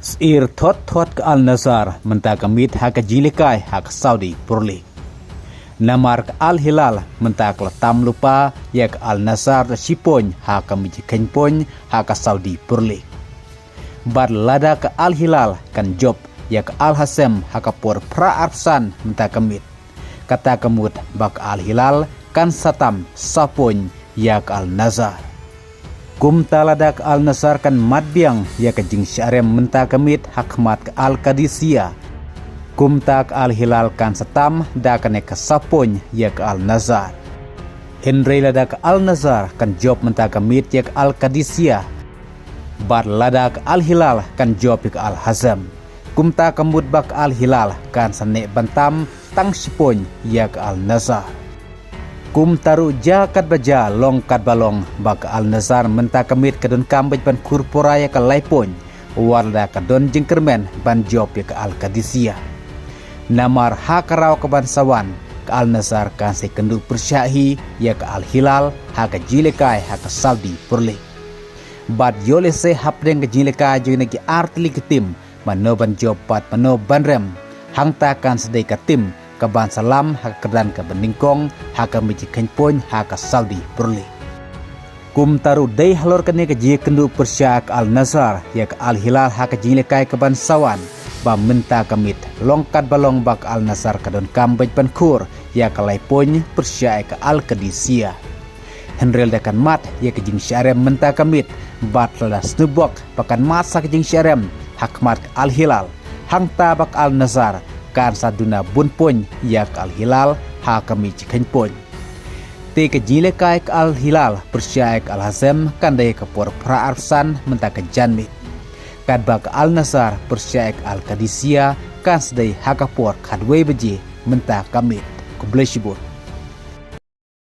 Sir thot ke Al-Nazar menta kamit hak jilikai hak Saudi Pro League. Namar ke Al-Hilal menta tam lupa yak Al-Nazar sipon hak kamit kenpon hak Saudi Pro League. Bar lada ke Al-Hilal kan job yak Al-Hasem hak por pra arsan menta kamit. Kata kemut bak Al-Hilal kan satam sapon yak Al-Nazar. Kum taladak Al-Nazar kan madbiang ya ke jing syarem menta kemit hakmat ke Al-Qadisiyah. Kum tak Al-Hilal kan setam da kan ke sapon ya ke Al-Nazar. Henry ladak Al-Nazar kan job menta kemit ya ke Al-Qadisiyah. Bar ladak Al-Hilal kan job ya ke Al-Hazam. Kum tak kemut bak Al-Hilal kan sanek bantam tang sipon ya ke Al-Nazar. Kum taru jakat baja long kat balong bak Al-Nazar menta kemit kedon kambej ban kurporaya ke laipon warda kedon jengkermen ban job ya ke Al-Qadisiyah. Namar hakarau ke bansawan ke Al-Nazar kan se kendu persyahi ya ke Al-Hilal hak jilekai hak Saudi Pro League. Bad yole se hapdeng ke jilekai jo nagi artli ke tim mano ban job pat mano ban rem hang takan sedai ke tim ke ban salam hak kedan ke beningkong hak miji kenpon hak Saudi Pro League. Kum taru dai halor kene ke je kendu persyak Al-Nazar ya ke Al-Hilal hak jilekai ke ban sawan ba menta kamit longkat balong bak Al-Nazar kadon kambej ban kur ya ke laipon persyak ke Al-Qadisiyah. Henrel dekan mat ya ke jing syarem menta kamit bat lada snubok pakan masa ke jing syarem hak mat Al-Hilal hang tabak Al-Nazar kan saduna bunpon yak Al-Hilal ha kami cikenpon. Te ke jilekai ke Al-Hilal persyaik Al-Hazem kan daya ke por praarsan menta ke janmit. Kad bak Al-Nazar persyaik Al-Qadisiyah kan sedai hakapor kadwe beji menta kamit. Kubleshibur.